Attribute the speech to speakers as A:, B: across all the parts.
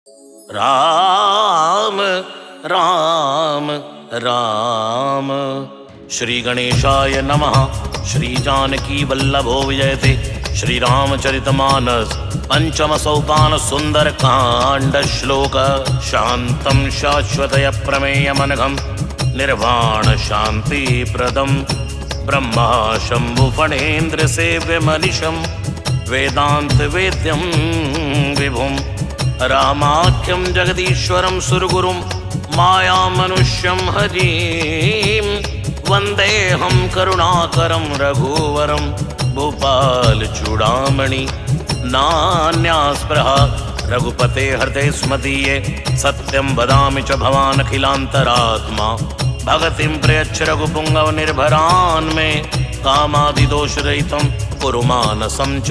A: राम राम राम। श्री गणेशाय नमः। श्री जानकी वल्लभो विजयते। श्री रामचरितमानस पंचम सोपान सुंदर कांड श्लोक। शांतं शाश्वतय प्रमेयमनघं निर्वाण शांति प्रदम ब्रह्मा शंभु फणेन्द्र सेव्य मनिषं वेदांत वेद्यं विभुं रामाख्यं जगदीश्वरं सुरगुरुं माया मनुष्यं हरिं वन्देऽहं करुणाकरं रघुवरं भूपाल चूड़ामणि नान्यास्पृहा रघुपते हृदय स्मदीये सत्यं वदामि च भवान् अखिलान्तरात्मा भगतिं प्रयच्छ रघुपुङ्गव निर्भरान् मे कामादिदोषरहितं कुरु मानसं च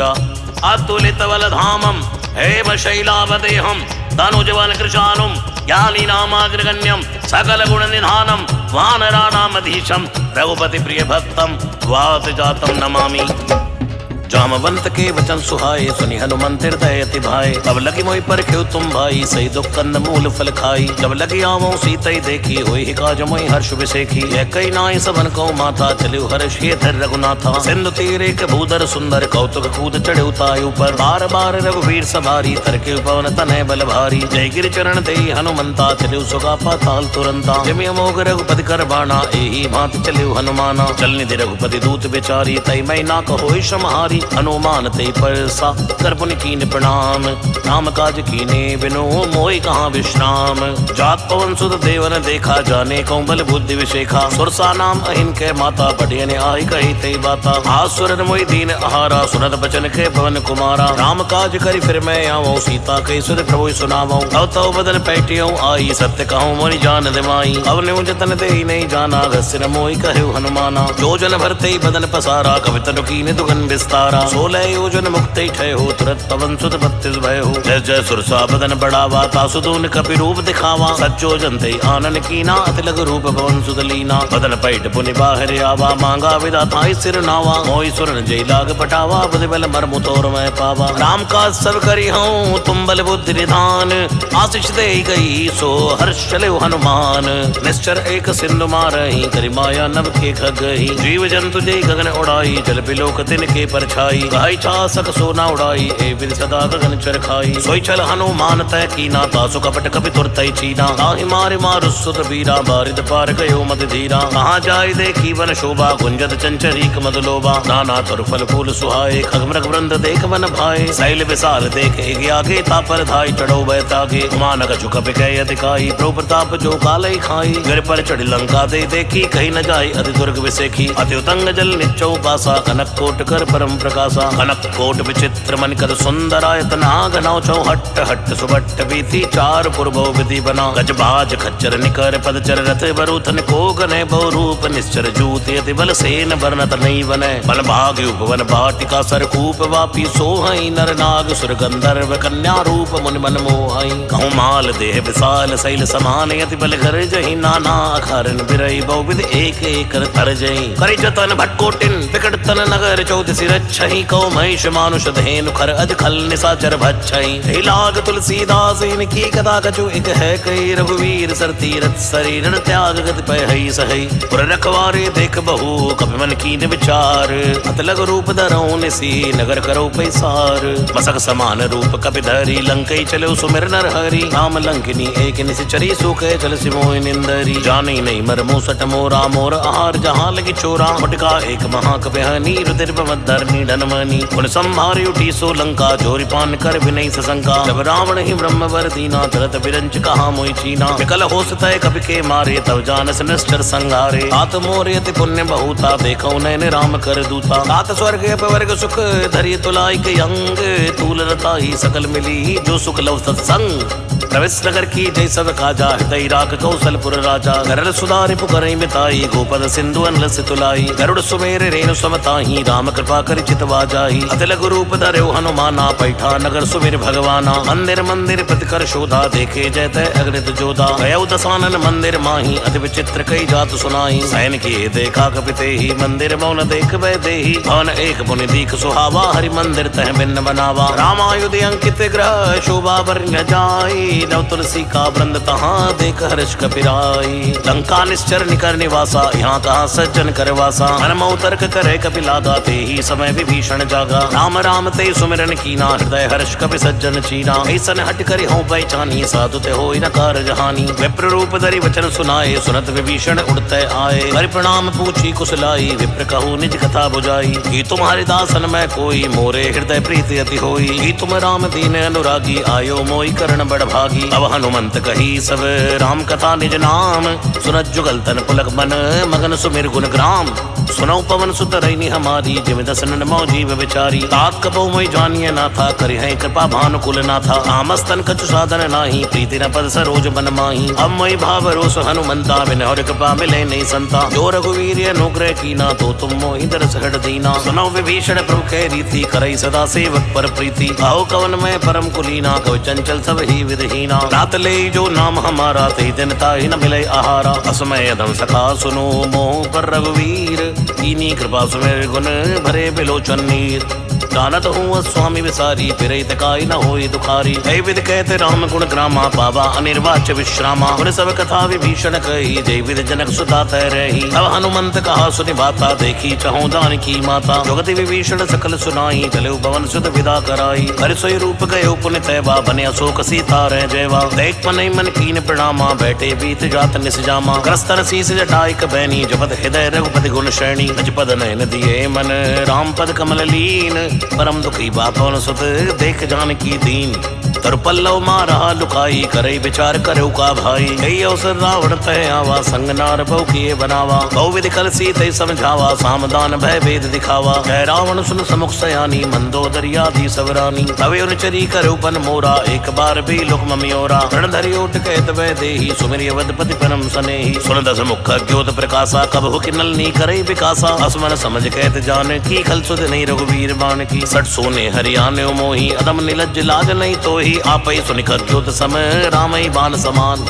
A: अतुलितबलधामं हेमशैलावदेहं तनुजवनकृशानुं ज्ञानीनामाग्रगण्यं सकलगुणनिधानं वानराणामधीशं रघुपतिप्रियभक्तं वातजातं नमामि। जामवंत के वचन सुहाए सुनि हनुमंत हृदय अति भाए। अब लगी मोहि पर क्यों तुम भाई सही दुख कंद मूल फल खाई। जब लगी आवो सीतई देखी होई काज मोहि हर्ष विसेखी। यह कई नाई सबन को माता चलिउ हर्ष ये धर रघुनाथा। सिंधु तीर एक भूधर सुंदर कौतुक कूद चढ़े उताय ऊपर। बार बार रघुवीर सवारी तरके पवन तनय बल भारी। जय गिर चरण देई हनुमंता चलिउ सुगा पाताल तुरंता। जमि अमोघ रघुपति कर बाणा एहि भांति चलिउ हनुमाना। चल निधि रघुपति दूत बिचारी तई मई ना कहोई समारी। हनुमान ते परसा कर पुनि कीन प्रणाम। राम काज कीने बिनो मोहि कहाँ विश्राम। जात पवन सुत देवन देखा जाने कौ बल बुद्धि विशेखा। सुरसा नाम अहिन के माता बढ़ियन आई कही ते बाता। आसुरन मोहि दीन आहारा सुनत बचन के पवन कुमारा। राम काज करि फिर मैं आवो सीता के सुर प्रभु सुनावो। तव तव बदन पैटियो आई सत्य कहूँ मोहि जान दिमाई। अब न्यू जतन दे नहीं जाना घसिर मोहि कहु हनुमाना। जो जन भरते बदन पसारा कवितनु कीन दुगन विस्तारा। 16 योजन मुक्त ठय हो तुरत पवन सुत 32 भय हो। जय जय सुरसा बदन बढ़ावा तासुदून कपि रूप दिखावा। सज्जो जनते आनन कीना अतिलग रूप पवन सुत लीना। बदन पैठ पुनि बाहर आवा मांगा विधाता सिर नावा। मोहि सुरन जय लाग पटावा बुद्धि बल मर्मु तोर मैं पावा। राम काज सब करी हूँ तुम बल बुद्धि निधान। आशीष दे गई सो हर्ष चले हनुमान। निश्चर एक सिंधु मारही करि माया नभ के खगही। जीव जंतु जय गगन उड़ाई जल बिलोक तिनके परछाई। गाय छासक सोना उड़ाई ए विधि सदा गगन चरखाई। सोई छल हनुमान तय कीना तासु कपट कपि तुरतई चीना। ताहि मारि मारु सुत बीरा बारिद पार गयो मति धीरा। कहाँ जाय देखी वन शोभा गुंजत चंचरीक मधुलोभा। नाना तुर फल फूल सुहाए खगमृग वृंद देख वन भाए। शैल विशाल देख एक आगे तापर धाई चढ़ो बैतागे। मानक झुक बिकय अधिकाई प्रभु प्रताप जो कालई खाई। गिर पर चढ़ी लंका दे देखी कहीं न जाय अति दुर्ग विसेखी। अति उतंग जल निचौ पासा कनक कोट कर परम प्रकाशा। कनक कोट विचित्र मन कर सुंदरायतन घनौ चौ हट्ट हट्ट सुबट्ट बीती। चार पुरभो विधि बना गज बाज खच्चर निकर पदचर रथ बरूथन को गने बहु रूप निश्चर जूत यति बल सेन वर्णत नहीं बने। बल भाग उपवन बाटिका सरकूप वापी सोहई नर नाग सुर गंधर्व कन्या रूप मुनि मन मोहई। कहूँ माल देह विशाल शैल समान यति बल घर जही नाना अखरन बिरई बहुविध एक एक तर जही। करि जतन भटकोटिन विकट तन नगर चौदसी रक्षहि। कौ महिष मानुष धेनु खर अज खल निशाचर भक्षई। लाग तुलसीदास इनकी कथा कछु एक है कई। रघुवीर सर तीरथ शरीर त्याग गति पय हई सहई। पुर रखवारे देख बहु कपि मन कीन विचार। अतलग रूप धरऊ निसी नगर करो पैसार। मसक समान रूप कपि धरी लंकई चलो सुमिर नर हरि। राम लंकिनी एक निश्चरी सुखे चल सिमोहि निंदरी। जानी नहीं मर मुसट मोरा मोर आहार जहाँ लगी चोरा। मुटका एक महाकपि रुधिर धरनी धनमनी। उन संभारी उठी सो लंका जोरी पान कर विनय सशंका। जब रावण ही ब्रह्म वर दीना तुरत विरंच कहा मोहि चीना। विकल होस तय कपि के मारे तब जानस निश्चर संहारे। तात मोरे अति पुण्य बहुता देखो नैन राम कर दूता। तात स्वर्ग अपवर्ग सुख धरि तुलाई के अंग। तूल रताई सकल मिली जो सुख लव सत्संग। प्रवेश नगर की जय सब काजा हृदय राख कौशलपुर राजा। गरल सुधारि पुकरई मिताई गोपद सिंधु अनल से तुलाई। गरुड़ सुमेर रेणु समताही राम कृपा कर चितवा जाही। अतिलग रूप धर्यो हनुमाना पैठा नगर सुमिर भगवाना। मंदिर मंदिर प्रतिकर शोधा देखे जयते अग्नित जोधा। गयौ दसानन मंदिर माही अति विचित्र कई जात सुनाई। सैन किए देखा कपिते ही मंदिर मौन देख वै देही। भवन एक पुनि दीख सुहावा हरि मंदिर तह भिन्न बनावा। रामायुध अंकित ग्रह शोभा वर्ण्य जाई। नव तुलसी का वृंद तहाँ देख हर्ष कपिराई। लंका निश्चर निकर निवासा यहाँ कहाँ सज्जन कर वासा। हनुमौ तर्क करे कपिलागा ते ही समय विभीषण जागा। राम राम ते सुमिरन कीना हृदय हर्ष कपि सज्जन चीना। ऐसन हट करि हों पहचानी साधु ते होई न कारज हानि। विप्र रूप धरि वचन सुनाए सुनत विभीषण उड़ते आए। हरि प्रणाम पूछी कुशलाई विप्र कहूँ निज कथा बुझाई। कि तुम्हारे दासन में कोई मोरे हृदय प्रीति अति होई। कि तुम राम दीन अनुरागी आयो मोई करण बड़ भागी। अब हनुमंत कही सब राम कथा निज नाम। सुनत जुगल तन पुलक मन मगन सुमिर गुण ग्राम। सुनौ पवन सुत रैनी हमारी जिम दसन मौ जीव विचारी। तात कबो मोई जानिए ना था करि है कृपा भानुकुल ना था। आमस्तन कछु साधन नाही प्रीति न पद सरोज बन माही। अब मोई भाव रोष हनुमंता बिन हर कृपा मिले नहीं संता। जो रघुवीर अनुग्रह कीना तो तुम मोहि दरस हट दीना। सुनौ विभीषण प्रभु कह रीति करई सदा सेवक पर प्रीति। आओ कवन में परम कुलीना कव चंचल सब ही विधहीना। रात ले जो नाम हमारा ते दिन ताहि न मिले आहारा। असमय अधम सखा सुनो मोह पर रघुवीर। कीनी कृपा सुमेर गुण भरे बिलोचन नीर। जानत हूँ स्वामी विसारी फिरे तकाई न होई दुखारी। ऐ विद कहते राम गुण ग्रामा पावा अनिर्वाच्य विश्रामा। गुण सब कथा विभीषण कही जय विद जनक सुता तय रही। अब हनुमंत कहा सुनि बाता देखी चहु दान की माता। जुगति विभीषण सकल सुनाई चले पवन सुत विदा कराई। हरि सोई रूप गयो पुनि तैवा बने अशोक सीता रह जयवा। देख मन मन कीन प्रणामा बैठे बीत जात निस जामा। क्रस्तर शीस जटाई कबैनी जपत हृदय रघुपति गुण श्रेणी। अजपद नयन दिए मन राम पद कमल लीन। परम दुखी बातों सुत देख जानकी दीन। तर पल्लव मारा लुकाई करे विचार करो का भाई। कई अवसर रावण तय आवा संग नार बहु किए बनावा। बहु विधि कर सीते समझावा सामदान भय भेद दिखावा। कह रावण सुन समुख सयानी मंदोदरी आदि सबरानी। तवे उनचरी करो पन मोरा एक बार भी लुक ममियोरा। रण धरि ओट कहत वै देही सुमिरि अवधपति परम सनेही। सुन दस मुख ज्योत प्रकाशा कब हो किन्नल नी करे विकासा। असमन समझ कहत जान की खल सुध नहीं रघुवीर बाण की। सट सोने हरियाने मोही अदम निलज्ज लाज नहीं तो ही। आपै सुनिकर ज्योत सम रामई बाण समान।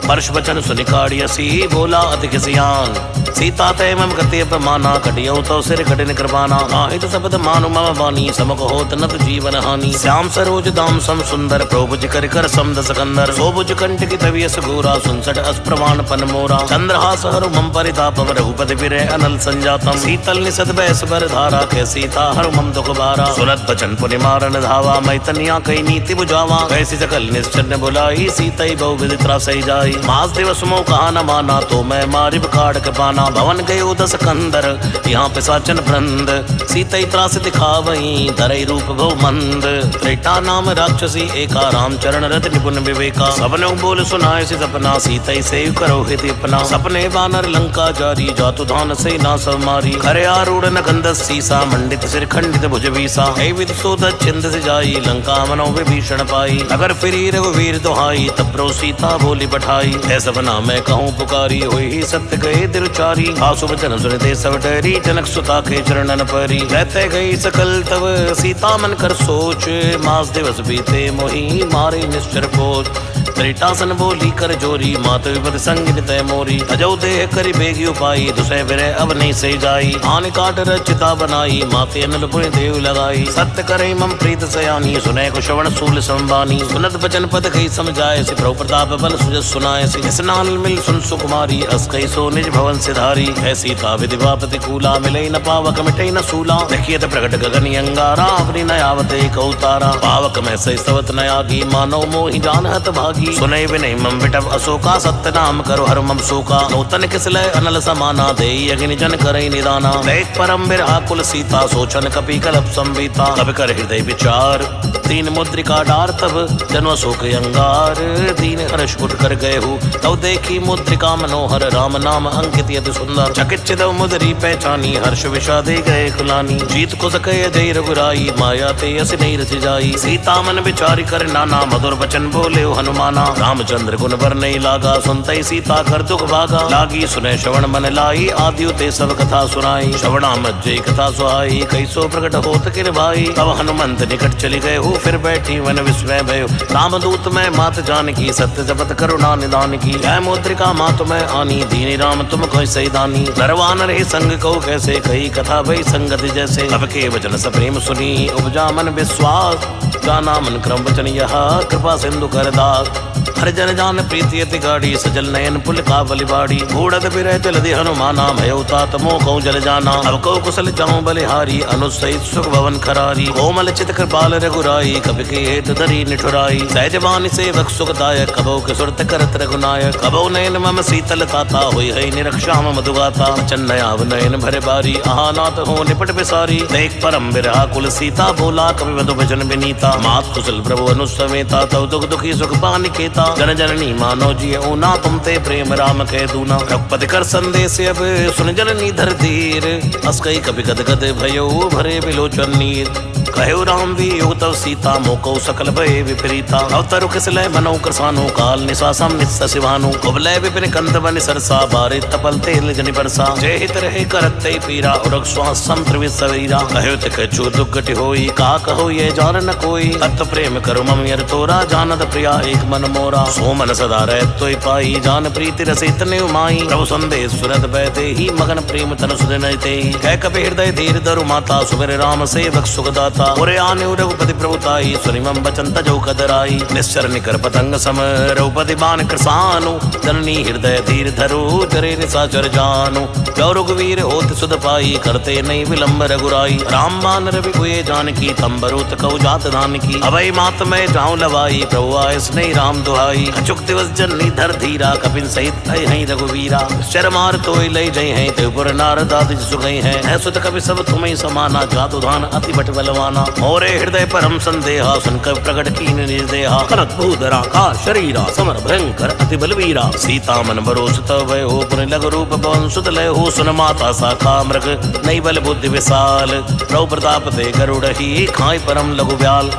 A: परश वचन सुनिकाड़ी असी बोला अति किसियान। सीता तय मम गति अपमाना कटियो तो सिर कठिन कृपाना। आहित शब्द मानु मम वाणी समक होत नत जीवन हानि। श्याम सरोज दाम सम सुंदर प्रोभुज कर कर समद सकंदर। सोभुज कंठ की तवियस घोरा सुनसठ अस्प्रमाण पन मोरा। चंद्रहास हरु मम परितापम रघुपति विरह अनल संजातम। शीतल निसद बैस बर धारा कै सीता हरु मम दुख बारा। सुनत बचन पुनि मारन धावा मैं तनिया कई नीति बुझावा। कैसी सकल निश्चर बुलाई सीतई बहु विधि त्रासई जाई। मास दिवस मो कहा न माना तो मैं मारिब काढ़ के पाना। भवन गयो दस कंदर यहाँ पिशाचन वृंद। सीतई त्रास दिखावई धरई रूप भव मंद। त्रेटा नाम राक्षसी एका राम चरण रत निपुण विवेका। सबने बोल सुनाए से सपना सीतई से करो हित अपना। सपने बानर लंका जारी जातु धान से ना सब मारी। खरे आरूढ़ न गंधस सीसा मंडित सिर खंडित भुज बीसा। हे विद सोद छिंद से जाई लंका मनो विभीषण पाई। अगर फिरी रघुवीर दुहाई तब प्रो सीता बोली बैठाई। ऐ सपना मैं कहूँ पुकारी हुई सत्य गए दिलचारी। आसु वचन सुनते सब डरी जनक सुता के चरणन परी। रहते गई सकल तब सीता मन कर सोच। मास दिवस बीते मोही मारे निश्चर पोच। त्रिटासन बोली कर जोरी मात विपद संग तय मोरी। अजो देह करी बेगी उपाई दुसह विरह अब नहीं से जाई। आन काट रचिता बनाई माते अनल पुनि देव लगाई। सत्य करे मम प्रीत सयानी सुने को श्रवण सूल संबानी। सुनत बचन पद कही समझाए से प्रभु प्रताप बल सुजस सुनाए से। स्नान मिल सुन सुकुमारी अस कही सो निज भवन सिधारी। है सीता विधि वापति कूला मिले न पावक मिटे न सूला। देखिए प्रकट गगन अंगारा अपनी नयावते कौतारा। पावक में सही सवत नयागी मानो मोहि जानहत भागी। सुनय विनय मम विटव अशोका सत्य नाम करो हर मम शोका। नूतन किसलय अनल समाना देई अग्नि जन करई निदाना। देख परम बिरहा सीता सोचन कपि कलप संवीता। कब कर हृदय विचार तीन मुद्रिका डार तब जन्म शोक अंगार। दीन हर्ष उठ कर गए हो तब देखी मुद्रिका मनोहर। राम नाम अंकित यति सुंदर। चकित चिदव मुद्री पहचानी हर्ष विषादे गए खुलानी। जीत को सके जय रघुराई माया ते अस नहीं रच जाई। सीता मन विचारी कर नाना मधुर वचन बोले हनुमाना। रामचंद्र गुण बर नहीं लागा सुनते सीता कर दुख भागा। लागी सुने श्रवण मन लाई आदियो ते सब कथा सुनाई। श्रवणा मज्जय कथा सुहाई कैसो प्रकट होत किर भाई। अब हनुमंत निकट चली गए हो फिर बैठी वन विस्मय भयो। रामदूत में मात जानकी सत्य जपत करुणा निदान की। जय मुद्रिका मात में आनी दीनी राम तुम कोई सही दानी। नरवान रहे संग को कैसे कही कथा भई संगति जैसे। अब के वचन सब प्रेम सुनी उपजा मन विश्वास। जाना मन क्रम वचन यह कृपा सिंधु कर दास। हर जन जान प्रीति अति गाड़ी सजल नयन पुल का बलिबाड़ी घोड़द बिरह जलधि हनुमाना भयो तात मोह कौ जल जाना अब कौ कुशल जाऊं बलिहारी अनुसहित सुख भवन खरारी कोमल चित कृपाल रघुराई कवि के हेत धरी निठुराई सहजवानी सेवक सुखदायक कबो के सुरत करत रघुनायक कबो नयन मम शीतल ताता हुई है निरक्षा मम मधुगाता चन्नयाव नयन भरे बारी आहानाथ हो निपट बिसारी देख परम बिरहा कुल सीता बोला कवि मधु भजन विनीता मात कुशल प्रभु अनुसमेता तव दुख दुखी सुख पानि केता जन जननी मानो जी ऊना तुम ते प्रेम राम कह दूना रघुपति कर संदेश अब सुन जननी धर धीर अस कई कभी गद गद भयो भरे बिलोचन नीर कहो राम भी योग तव सीता मोको सकल भय विपरीता अवतरु किस लय मनो कृसानो काल निशासम निस्स शिवानु कुबलय विपिन कंद बन सरसा बारे तपल तेल जनि बरसा जय हित रहे करते पीरा उरग श्वास सम त्रिविध सवेरा कहो तिक छु दुर्गति होई का कहो ये जान न कोई तत् प्रेम करु मम यर तोरा जानत प्रिया एक मन मोरा सो मन सदा रह तोय पाई जान प्रीति रसित ने उमाई प्रभु संदेश सुरत बैते ही मगन प्रेम तन सुधनते कह कपि हृदय धीर धरु माता सुमिर राम सेवक सुखदाता ओरे आने रघुपति प्रभुताई सुनि मम बचन तजौ कदराई निश्चर निकर पतंग सम रघुपति बान कृसानु जननी हृदय धीर धरु जरे निशाचर जानु जो रघुवीर होत सुध पाई करते नहीं विलंब रघुराई राम मान रवि हुए जानकी तंबरुत कौ जात धान की अभय मात में जाऊं लवाई प्रभु आय स्नेह राम दुहाई अचुक दिवस जननी धर धीरा कपिन सहित है रघुवीरा शर्मार तोय लय जय है त्रिपुर नारद आदि सुगई है सुत कवि सब तुम्हें समाना जादू धान अति बट बलवाना मोरे हृदय परम संदेहा सुनकर प्रकट कीन निर्देहा करत भूधरा का शरीरा समर भयंकर अति बलवीरा सीता मन भरोस तव हो पुन लग रूप पवन सुत लय हो सुन माता साखा मृग नई बल बुद्धि विशाल प्रभु प्रताप ते गरुड़ ही खाय परम लघु ब्याल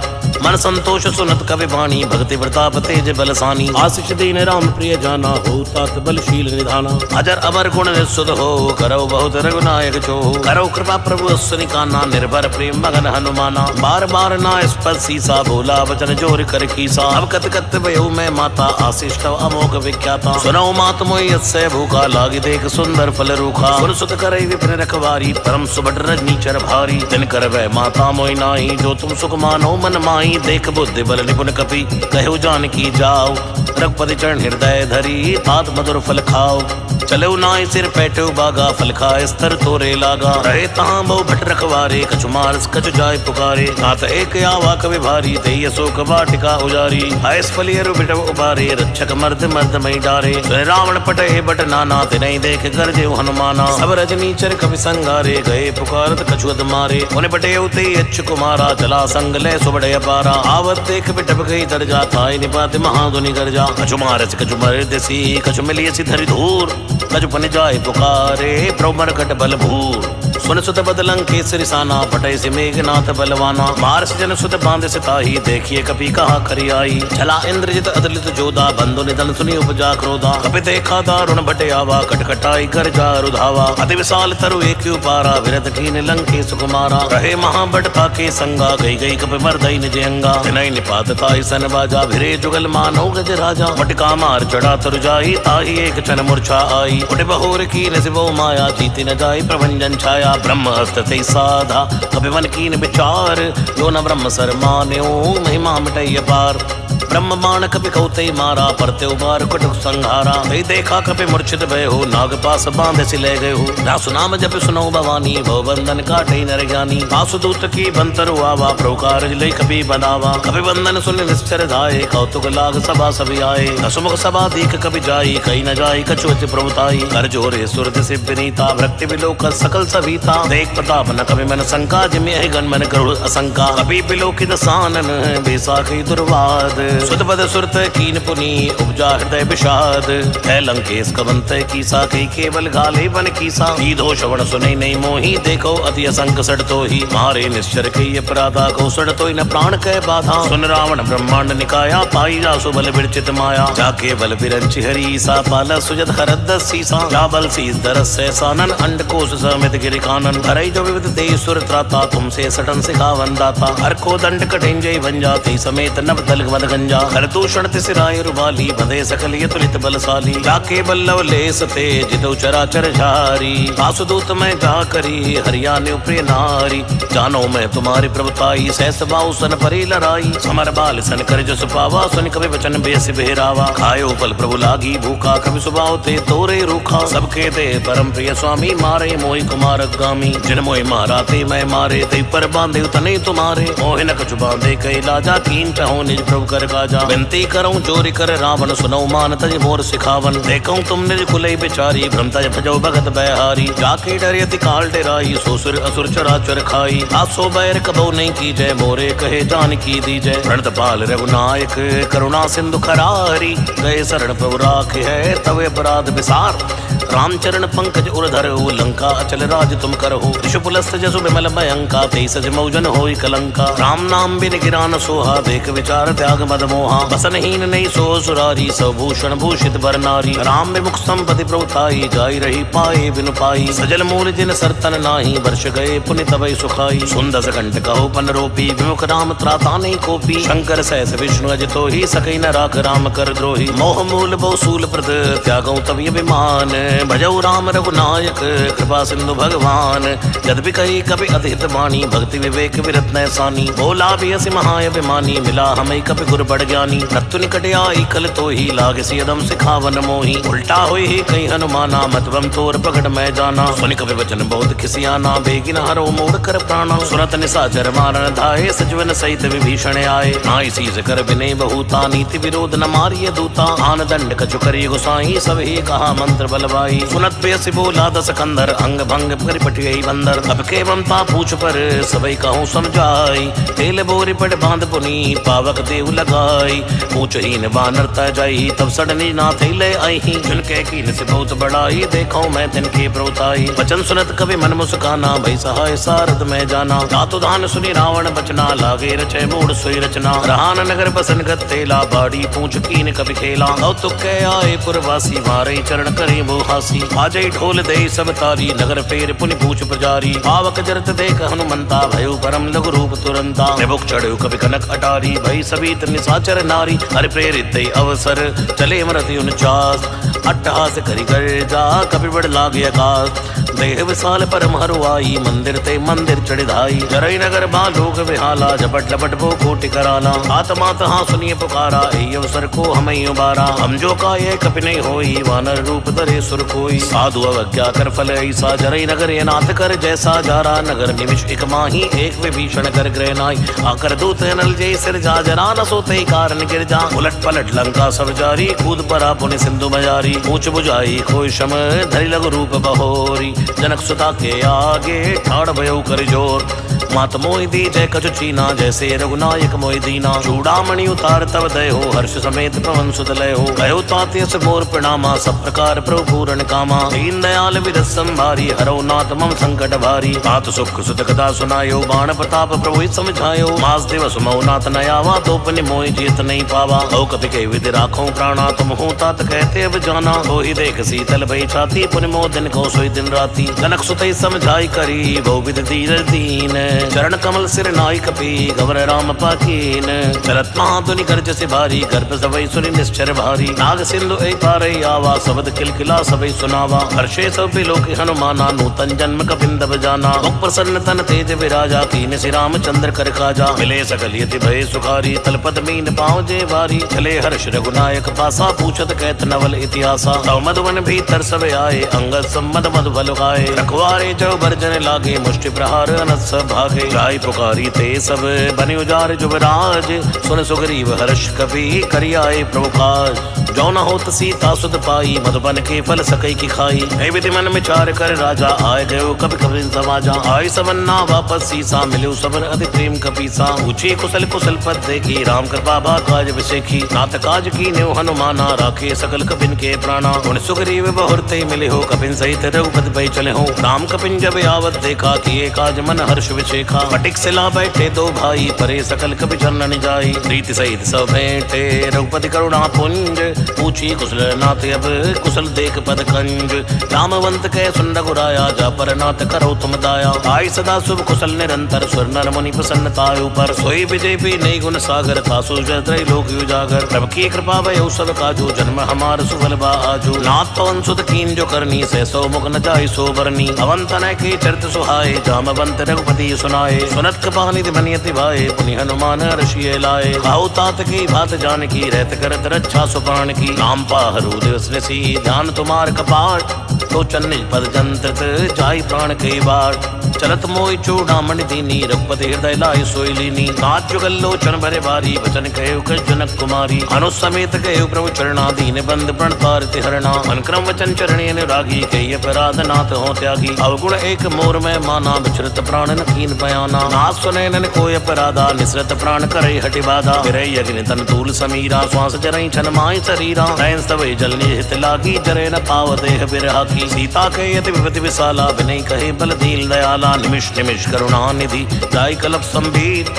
A: मन संतोष सुनत कवि वाणी भक्ति प्रताप तेज बलसानी आशीष दीन राम प्रिय जाना हो तात बलशील निधाना अजर अमर गुण निस्सुत हो करो बहुत रघुनायक जो करो कृपा प्रभु सुनिकाना निर्भर प्रेम मगन हनुमाना बार बार ना स्पर्श सीसा बोला वचन जोर कर खीसा अब कत कत भयो मैं माता आशीष तव अमोघ विख्याता सुनो मात मोय यस्य भूखा लागी देख सुंदर फल रूखा सुन सुत करे विपिन रखवारी परम सुबट रजनीचर भारी दिन कर वह माता मोय नाही जो तुम सुख मानो मन माही देख बुद्धि बल निपुण कपि कहो जानकी जाओ रघुपति चरण हृदय धरी तात मधुर फल खाओ चलो नाय सिर पैठो बागा फल खाए स्तर तोरे लागा रहे तहां बहु भट रखवारे कछु मारस कछु जाय पुकारे तात एक आवा कवि भारी तेय शोक वाटिका उजारी आयस फलियरु बिटव उबारे रक्षक मर्द मर्द मई डारे रावण पटे बट नाना तिनहि देख कर जेउ हनुमाना सब रजनीचर कवि संगारे गए पुकारत कछु अद मारे उन बटे उते अच्छ कुमारा चला संग ले सुबड़े अपारा आवत देख बिटप गई दर्जा थाय निपात महागुनि गर्जा कछु मारस कछु मर्दसी कछु मिलियसी धरि धूर कछु पन जाय पुकारे प्रभु मरकट बल भूर सुन सुत बदलंग केसरी साना पटय से मेघनाथ बलवाना मारस जन सुत बांध सिताही देखिए कपि कहा खरी आई चला इंद्रजित अदलित जोधा बंधु निधन सुनी उपजा क्रोधा कपि देखा दारुण भटे आवा कटकटाई कर जा रुधावा अति विशाल तरु एक उपारा विरत कीन लंके सुकुमारा रहे महाबटता के संगा गई गई कपि मर्दई निज अंगा तिनहि निपात ताई सन बाजा भिरे जुगल मानो गज राजा मटका मार चढ़ा तरु जाई ताही एक क्षण मूर्छा आई उठ बहोर की नसिबो माया जीती न जाई प्रभंजन छाया ब्रह्म हस्त ते साधा कपि मन कीन विचार जो न ब्रह्म सर मान्यो महिमा मिटई अपार ब्रह्म बाण कपि कौते मारा परते उबार कुटुक संहारा कई देखा कपि मूर्छित भय हो नाग पास बांध से ले गए हो दासु नाम जप सुनो भवानी भव बंधन काटे नर ज्ञानी वासुदूत की बंतर आवा प्रकार लय कपि बनावा कपि बंधन सुन निश्चर धाये कौतुक लाग सभा सभी आए हसुमुख सभा दीख कपि जाई कहीं न जाई कछुअति प्रभुताई कर जोरे सुरत से विनीता भक्ति विलोक सकल सभीता देख प्रताप न कपि मन शंका जिमि गण मन गरुड़ असंका कपि विलोकित सानन बेसाखी दुर्वाद सुत पद सुरत कीन पुनी उपजा हृदय विषाद है लंकेश कवंत कीसा कई केवल घाले बन कीसा सीधो श्रवण सुने नहीं मोही देखो अति असंक सड़ तो ही मारे निश्चर के अपराधा को सड़ तो न प्राण कह बाधा सुन रावण ब्रह्मांड निकाया पाई जासु बल विरचित माया जाके बल बिरंच हरी सा पाल सुजत हरद सीसा जा बल शीस दरस से सानन अंड कोश समित गिरि कानन हरई जो विविध देश सुर त्राता तुमसे सटन सिखावन दाता हर को दंड कठिन जय बन जाती समेत नव दल मद गंजा पंजा हर दूषण तिसराय रुबाली बंधे सकल ये तुलित बलशाली जाके बल्लव ले सते जितो चराचर झारी आसुदूत में जा करी हरियाणा प्रिय नारी जानो मैं तुम्हारी प्रभुताई सहस बाऊ सन परी लड़ाई समर बाल सन कर जस पावा सुन कवि वचन बेस बेहरावा खायो फल प्रभु लागी भूखा कवि सुबाव ते तोरे रूखा सबके दे परम प्रिय स्वामी मारे मोहि कुमार गामी जिन मोहि मारा ते मैं मारे ते पर बांधे तने तुम्हारे मोहि न कछु बांधे कई लाजा कीन चाहो निज प्रभु कर काजा विनती करूं चोरी कर रावण सुनो मान तज मोर सिखावन देखूं तुम निज कुलई बिचारी भ्रम तज भजो भगत बहारी जाके डरियति काल डेराई सोसुर असुर चराचर खाई आसो बैर कबो नहीं की जय मोरे कहे जान की दी जय प्रणत पाल रघुनायक करुणा सिंधु खरारी गए शरण प्रभु राखे है तवे अपराध विसार रामचरण पंकज उर्धर लंका अचल राज तुम करहु ऋषुपुलस्त जसु विमल भयंका तेईस मौजन होई कलंका राम नाम बिन गिरान सोहा देख विचार त्याग मद मोहा बसनहीन नहीं सो सुरारी सभूषण भूषित बर नारी राम विमुख संपति प्रभुताई जाई रही पाए बिनु पाई सजल मूल जिन सरतन नाही वर्ष गए पुनि तबई सुखाई सुंदस कंठ कहो पन रोपी विमुख राम त्राता नहीं कोपी शंकर सहस विष्णु अज तो ही सकई न राख राम कर द्रोही मोह मूल बहुसूल प्रद त्यागौ तब अभिमान भजौ राम रघुनायक कृपा सिंधु भगवान यद्यपि कही कभी अधित वाणी भक्ति विवेक विरत नैसानी बोला भी हसी महाअभिमानी मिला हमें कभी गुर बड़ ज्ञानी रत्तु निकट आई कल तो ही लागे सियदम सिखावन मोही उल्टा हुई ही कहीं हनुमाना मतबम तोर प्रकट मैं जाना सुनि कवि वचन बहुत खिसियाना बेगिन हरो मोड़ कर प्राणा सुरत निशाचर मारन धाये सजवन सहित विभीषण आए नाई सीज कर विनय बहुता नीति विरोध न मारिय दूता आन दंड कछु करी गुसाई सब ही कहा मंत्र बलवाई सुनत बेसी बोला दस कंदर अंग भंग कर पटियई बंदर अब के ममता पूछ पर सबई कहूँ समझाई तेल बोरी पड़ बांध पुनी पावक देव लगाई पूछ हीन बानर तय जाई तब सडनी ना थे ले आई जिनके कीन से बहुत बड़ाई देखो मैं तिनके प्रभुताई वचन सुनत कभी मन मुस्काना भई सहाय सारद में जाना दातु दान सुनी रावण बचना लागे रचे मूड सोई रचना रहान नगर बसन गत तेला बाड़ी पूछ कीन कभी खेला कौतुक के आए पुरवासी मारे चरण करे हासी आजई ढोल दे सब तारी नगर फेर पुनि पूछ पुजारी पावक जरत देख हनुमंता भयो परम लघु रूप तुरंता निबुक चढ़ो कभी कनक अटारी भई सभी निशाचर नारी हरि प्रेरित दे अवसर चले मरति 49 अट्टहास करी कर जा कभी बड़ लागे आकाश देह विशाल परम हरुआई मंदिर ते मंदिर चढ़िधाई जरई नगर बालोक विहाला झपट लपट वो कोटि कराला आत्मा तहाँ सुनिए पुकारा ए अवसर को हमें उबारा हम जो का ये कपि नहीं होई वानर रूप धरे सुर कोई साधु अवज्ञा कर फल ऐसा जरई नगर ये नाथ कर जैसा जारा नगर निमिष एक माही एक विभीषण कर ग्रह नाई आकर दूत नल जय सिर जा जरा न सोते कारण गिर जा उलट पलट लंका सब जारी कूद परा पुनि सिंधु बजारी पूछ बुझाई खोई शम धरि लघु रूप बहोरी जनक सुता के आगे ठाड़ भयो कर जोर मात मोहि दी जय कछु चीना जैसे रघुनायक मोहि दीना चूड़ामणि उतार तब दय हो हर्ष समेत पवन सुत लय हो कहो ताते से मोर प्रणामा सब प्रकार प्रभु पूर्ण कामा दीन दयाल विरस संभारी हरो नाथ मम संकट भारी तात सुख सुत कथा सुनायो बाण प्रताप प्रभु समझायो मास दिवस मऊ नाथ नयावा तो पुनि मोहि जीत नहीं पावा ओ कपि के विधि राखो प्राणा तुम हो तात कहते अब जाना हो ही देख शीतल भई छाती पुनि मोह दिन को सोई दिन राती जनक सुतई समझाई करी बहु विधि धीर दीन चरण कमल सिर नाई कपि गवर राम पाकीन चलत महाधुनि गर्ज से भारी गर्भ सबई सुनि निश्चर भारी नाग सिंधु एक पारई आवा शब्द किलकिला सबई सुनावा हर्षे सब लोक हनुमाना नूतन जन्म कपिंद बजाना मुख प्रसन्न तन तेज विराजा कीन श्री रामचंद्र कर काजा मिले सकल यति भय सुखारी तलपत मीन पाँव जे भारी चले हर्ष रघुनायक पासा पूछत कहत नवल इतिहासा तव मधुवन भीतर सब आए अंगद सम्मद मधु बल खाए रखवारे जो बर्जन लागे मुष्टि प्रहार अनस भागे गाय पुकारी ते सब बने उजार जुबराज सुन सुग्रीव हर्ष कपि करियाए प्रभु काज जो न होत सीता सुत पाई मधुबन के फल सकई की खाई ऐ विधि मन विचार कर राजा आए गयो कभी कभी समाजा आय सबन्ना वापस सीसा मिलो सबन अति प्रेम कपीसा पूछी कुशल कुशल पद देखी राम कृपा भा काज विशेखी नाथ काज की न्यो हनुमाना राखे सकल कपिन के प्राणा उन सुग्रीव बहुरते मिले हो कपिन सहित रघुपति पै चले हो राम कपिन जब आवत देखा किए काज मन हर्ष विशेखा फटिक सिला बैठे दो भाई परे सकल कपि चरण जाई प्रीति सहित सब भेंटे रघुपति करुणा पुंज पूछी कुशल नाथ अब कुशल देख पद कंज। जामवंत कह सुन रघुराया जा पर नाथ करो तुम दाया। आई सदा शुभ कुशल निरंतर सुर नर मुनि प्रसन्नतायु पर। सोई विजय भी नहीं गुण सागर तासु जय लोक उजागर। प्रभु की कृपा भय सब काजू जन्म हमार सुफल बा आजू। नाथ पवन सुत कीन जो करनी से सौ मुख न जाय सो बरनी। अवंतन के चरित सुहाए जामवंत रघुपति सुनाए। सुनत कृपा निधि मनियति भाए पुनि हनुमान ऋषि लाए। खाऊ तात की भात जान की रहत करत रक्षा सुपान की। नाम पाहरु दिवस ऋषि ध्यान तुम्हार कपाट। तो चन्निज पद जंत्रित जाई प्राण कई बार। चलत मोहि चूड़ामणि दीनी रघुपति हृदय लाई सोई लीनी। नाथ जुगल लोचन भरे भारी वचन कहे कछ जनक कुमारी। अनुसमेत कहे प्रभु चरणा दीन बंद प्रण तारित हरणा। अनुक्रम वचन चरणी अनुरागी कही अपराध नाथ हो त्यागी। अवगुण एक मोर में माना विचरत प्राण न कीन बयाना। नाथ सुने नन कोय अपराधा निसरत प्राण करे हटि बाधा। विरय अग्नि तन तूल समीरा श्वास जरई छन माय शरीरा। नयन स्तवै जल निहित लागी जरे न पाव देह बिरहा की। सीता कहे अति विपति विशाला विनय कहे बल दीन दयाला। निमिष निमिष करुणा निधि जाय कलप संबीत।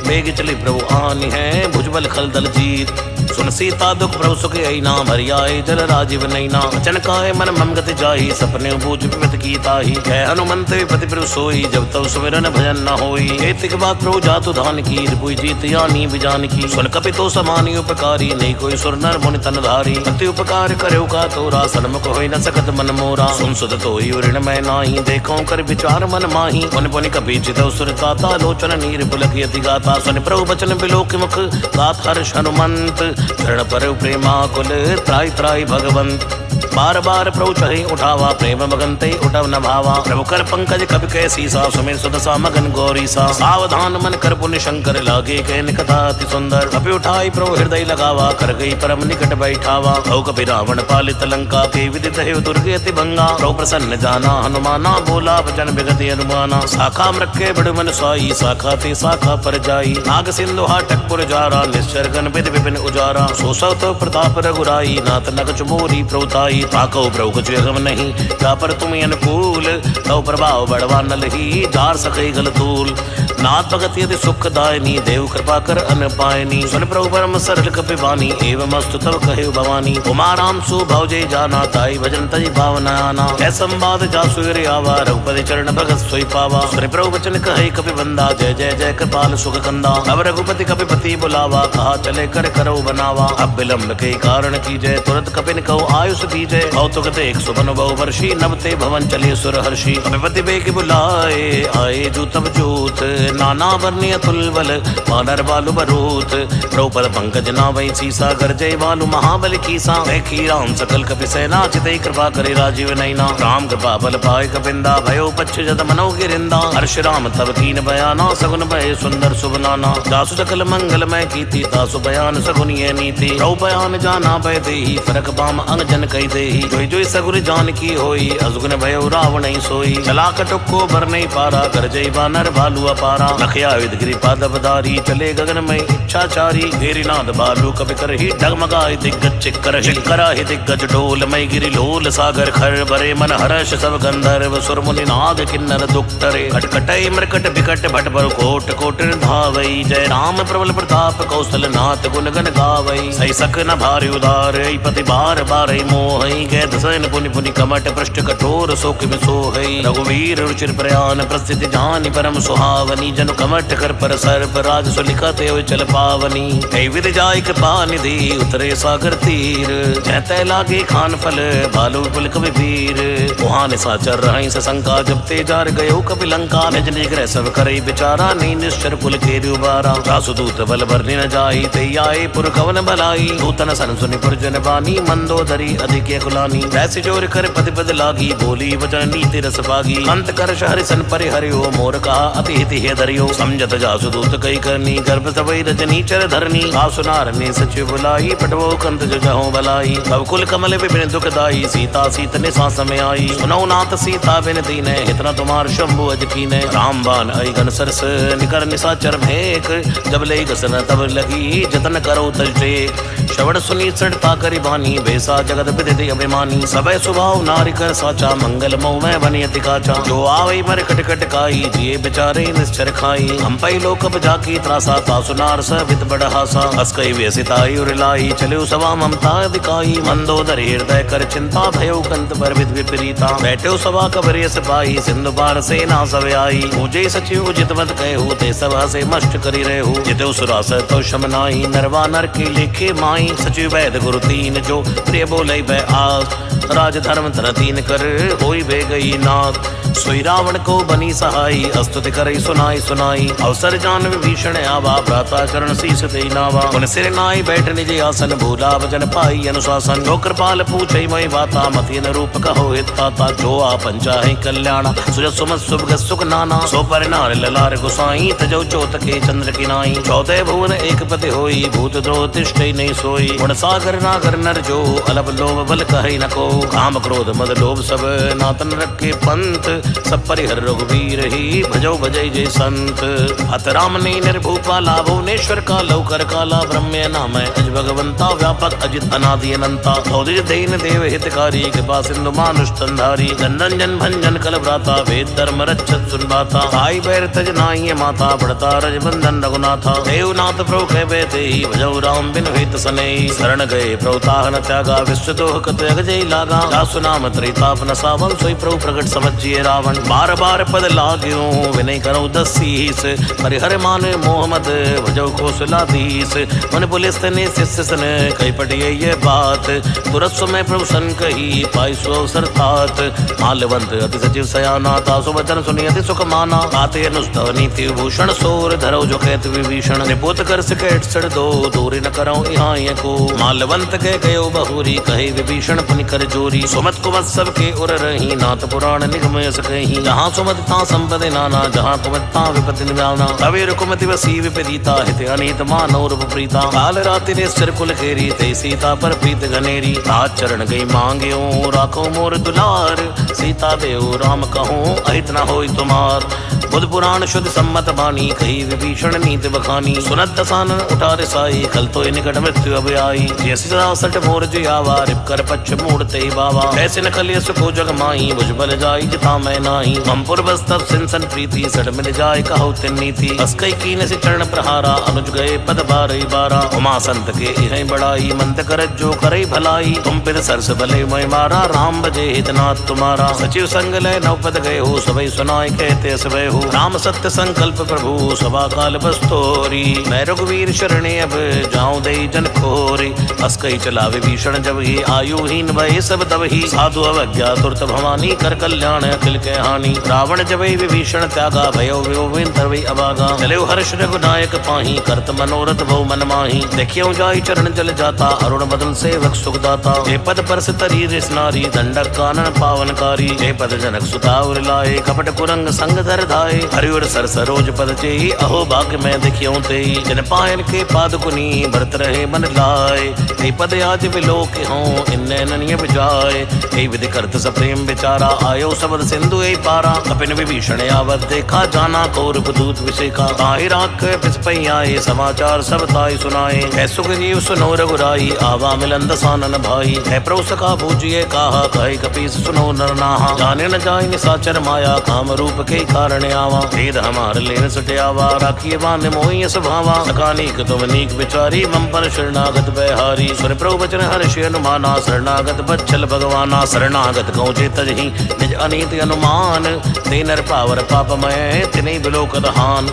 A: बेग चले प्रभु आनि है भुजबल खल दल जीत। सुन सीता दुख प्रभु सुख आई नाम हरियाए जल राजीव नैना। वचन काहे मन मम गति जाहि सपने बूझ विपत की ताहि। कह हनुमंत विपति प्रभु सोई जब तब सुमिरन भजन न होई। एतिक बात प्रभु जातु धान की रिपुई जीत यानी बिजान की। सुन कपि तो समानी उपकारी नहीं कोई सुर नर मुनि तन धारी। अति उपकार करेउ का तोरा सन्मुख होई न सकत मन मोरा। सुन सुध तोई ऋण मैं नाही देखो कर विचार मन माही। पुनि पुनि कपि चितौ सुर ताता लोचन नीर पुलक यति गाता। सुन प्रभु बचन बिलोक मुख गात हर्ष हनुमंत। चरण पर प्रेमा कुल त्राई त्राई भगवंत। बार बार प्रभु चढ़े उठावा प्रेम मगन ते उठव न भावा। प्रभु कर पंकज कपि कह सीसा सुमिर सुदसा मगन गौरी सा। सावधान मन कर पुण्य शंकर लागे कहन कथा अति सुंदर। कपि उठाई प्रभु हृदय लगावा कर गई परम निकट बैठावा। भव कपि रावण पालित लंका के विदित है दुर्गे अति भंगा। प्रभु प्रसन्न जाना हनुमाना बोला वचन विगति अनुमाना। शाखा मृक्के बड़ मन साई शाखा ते शाखा पर जाई। नाग सिंधु हाटकपुर जारा निश्चर गण विधि विपिन उजारा। सोसव तो प्रताप रघुराई नाथ नख मोरी प्रभुताई। ताको प्रभु कुछ अगम नहीं जा पर तुम अनुकूल। तव प्रभाव बड़वा न लही जार सके गल तूल। नाथ भगत यदि सुख दायनी देव कृपा कर अन पायनी। सुन प्रभु परम सरल कपि बानी एवं अस्तु तव कहे भवानी। उमा राम सु भव जय जाना ताई भजन तज भावना आना। ऐ संवाद जासु रे आवा रघुपति चरण भगत सोई पावा। सुन प्रभु वचन कहे कपि बंदा जय जय जय कृपाल सुख कंदा। अब रघुपति कपि पति बुलावा कहा चले कर करो बनावा। अब विलंब के कारण की जय तुरंत कपिन कहो आयुष दीजय। कौतुक देख सुबन बहु वर्षी नवते भवन चले सुर हर्षि। कपिपति बेग बुलाए आए जूतब जूत। नाना वर्णीय तुलबल वानर बालु बरूत। द्रौपद पंकज नावै सीसा गरजय बालु महाबल कीसा। देखी राम सकल कपि सेना चितै कृपा करे राजीव नैना। राम कृपा बल पाए कपिंदा भयो पच्छ जद मनो गिरिंदा। हर्ष राम तब कीन बयाना सगुन भय सुंदर सुबनाना। जासु सकल मंगल मैं कीति तासु बयान सगुन ये नीति। रौ बयान जाना भय देहि फरक बाम अंग जन कही देहि। जोई जोई सगुन जान की होई अजगुन भयो रावण ही सोई। चला कटुक को भर नहीं पारा गरजय बानर भालू अपारा। लखया विदगिरि पादवधारी चले गगन में इच्छाचारी। घेरी नाद बालू कपि करहि डगमगाय दिग्गज चिक्कर। चिक्करा ही दिग्गज डोल मई गिरि लोल सागर खर। भरे मन हर्ष सब गंधर्व सुर मुनि नाग किन्नर दुक्तरे। खटखटै मृकट बिकट भट पर कोट कोट धावई। जय राम प्रबल प्रताप कौशल नाथ गुण गण गावई। सही सक न भारी उदार पति बार बार मोहई। गै दसन पुनि पुनि कमट पृष्ठ कठोर शोक में सोहई। रघुवीर रुचिर प्रयान प्रस्थिति जानि परम सुहावनी। जनु कमट कर पर सर्प राज सुलिखत हो चल पावनी। कई विधि जाय कृपा निधि उतरे सागर तीर। जहते लागे खान फल बालु विपुल कवि वीर। वहाँ निशाचर रहि सशंका जब ते जार गयो कपि लंका। निज निज ग्रह सब करे बिचारा नी निश्चर कुल के उबारा। रासुदूत बल बरनि न जाई ते आए पुर कवन भलाई। दूतन सन सुनि पुरजन बानी मंदोदरी अधिक कुलानी। ऐसी जोर कर पति पद लागी बोली वचन नीति रस पागी। अंत कर हरि सन परि हरियो मोर कहा अति हिति हे धरियो। समझत जासु दूत कई करनी गर्भ तवै रजनी चर धरनी। आसुनार ने सचिव बुलाई पटवो कंत जगहो भलाई। भव कुल कमल विपिन दुखदाई सीता सीत ने सांस में आई। सुनौ नाथ सीता बिन दीने हितना तुम्हार शंभु अज कीने। राम बान आई घन सरस निकर निशाचर भेक। जब ले गसन तब लगी जतन करो तज टेक। श्रवण सुनी चढ़ता करी बानी बेसा जगत विदित अभिमानी। सबय स्वभाव नारिकर साचा मंगल मोह में बनियति काचा। जो आवै मर कट कट काई जिये बेचारे निश्चर कर खाई। हम पई लोक जाकी त्रासा ता सुनार सवित बड़हासा। हस कई व्यसिताई उरलाई चलो सवा ममता दिखाई। मंदोदर हृदय कर चिंता भयो कंत पर विद विपरीता। बैठो सभा कबरे सिपाही सिंधु पार सेना सब आई। पूजे सचिव जित मत कहू ते सभा से मष्ट करी रहू। जितो सुरास तो शमनाई नरवा नर के लेखे माई। सचिव वैद गुरु तीन जो प्रिय बोले भय आस। राज धर्म धर तीन कर होई बे गई नाथ। सोई रावण को बनी सहाई अस्तुति करई सुनाई सुनाई। अवसर जान विभीषण आवा भ्राता चरण शीस ते नावा। उन सिर नाई बैठ निज आसन भूला भजन पाई अनुशासन। जो कृपाल पूछई मई बाता मति न रूप कहो हित ताता। जो आपन चाहे कल्याण सुजत सुमत सुभ सुख नाना। सो पर नार ललार गुसाई तजो चोत के चंद्र की नाई। चौदह भुवन एक पति होई भूत द्रोह तिष्ठई नहीं सोई। गुण सागर नागर नर जो अलप लोभ बल कहई न को। काम क्रोध मद लोभ सब नातन रखे पंथ। सब परिहर रघुवीर ही भजो भजय जय संत। हत राम ने निर्भूपा लाभो नेश्वर का लौकर काला। ब्रह्म नाम अज भगवंता व्यापक अजित अनादि अनंता। औदिज देन देव हितकारी कृपा सिंधु मानुष तंधारी। नंदन जन भंजन कल भ्राता वेद धर्म रक्षत सुनबाता। आई बैर तज नाई माता बढ़ता रज बंधन रघुनाथा। देवनाथ प्रभु कह बैठे भजो राम बिन हेत सने। शरण गए प्रभुताह न त्यागा विश्व दोह कत जय लागा। जासु नाम त्रिताप न सावन सोई प्रभु प्रगट समझिए रावण। बार बार पद लाग्यो विनय करो दसीस। परिहर मान मोहम्मद भजो कौशलाधीश। मन पुलिस ने शिष्य सन कई पटिए ये बात। तुरंत समय प्रभु सन कही पाई सो अवसर तात। माल्यवंत अति सचिव सयाना तासु वचन सुनी अति सुख माना। आते अनुस्तव नीति भूषण सोर धरो जो कहत विभीषण। निपुत कर सिकेट सड़ दो दूरी न करो यहाँ को। माल्यवंत के गयो बहुरी कहे विभीषण पुनि कर जोरी। सुमत कुमत सब के उर रही नाथ पुराण निगम सकही। जहाँ सुमत ता संपदि नाना जहाँ कुमत ता विपति निवाना। कवि रुकुमति वसी विपरीता हित अनीत मानव रूप प्रीता। काल राति निश्चर कुल खेरी ते सीता पर प्रीत घनेरी। तात चरण गई मांग्यो राखो मोर दुलार। सीता देव राम कहूँ अहित न होई तुम्हार। बुध पुराण शुद्ध सम्मत बानी कही विभीषण नीत बखानी। सुनत दसानन उठा रिसाई कल तो निकट मृत्यु अब आई। जैसी सट मोर जियावा रिप कर पक्ष मूड़ते बावा। ऐसे न कलिय सुखो जग माही बुझ बल जाई जिता मैं नाही। ममपुर बस तब सिंसन प्रीति सट मिल जाय कहो तिन नीति। अस्कई कीन से चरण प्रहारा अनुज गए पद बारई बारा। उमा संत के इह बड़ाई मंत कर जो करई भलाई। तुम फिर सरस भले मैं मारा राम बजे हितनाथ तुम्हारा। सचिव संग लय नव पद गए हो सबई सुनाय कहते सबय हो। राम सत्य संकल्प प्रभु सभा काल बस्तोरी। मैं रघुवीर शरणे अब जाऊं दे जन खोरी। अस्कई चला विभीषण जब ही आयुहीन भय सब तब ही। साधु अवज्ञा तुरत भवानी कर कल्याण अखिल के हानि। रावण जब विभीषण त्यागा भयो विन तरवई अभागा। चलो हर्ष रघुनायक पाही करत मनोरथ बहु मन माही। देखियो जाई चरण जल जाता अरुण बदन सेवक सुखदाता। हे पद पर तरी रिस नारी दंडक कानन पावनकारी। हे पद जनक सुता उर लाए कपट कुरंग संग धर धाय। हरिवर सर सरोज पद चेई अहो भाग्य में देखियो ते। जन पायन के पाद कुनी भरत रहे मन लाए। हे पद आज विलोक हो इन्ने ननिय बजाए। हे विधि करत सप्रेम विचारा आयो सबद सिंधु ए पारा। कपिन विभीषण आवत देखा जाना कौरव दूत विषेका। ताहि राख पिसपई आए समाचार सब ताई सुनाए। है सुग्रीव सुनो रघुराई आवा मिलन दसानन भाई। है प्रभु सखा बूझिए कहा कहे कपीस सुनो नर नाहा। जाने न जाय निसाचर माया काम रूप के कारण आवा। भेद हमार लेन सटयावा राखिए बांध मोहि स्वभावा। सकानीक तुम नीक विचारी मम पर शरणागत बहारी। सुन प्रभु वचन हर्षि अनुमाना शरणागत बच्छल भगवाना। शरणागत गौ तजहि निज अनीति अनुमान। ते नर पावर पापमय तिने बिलोकत हान।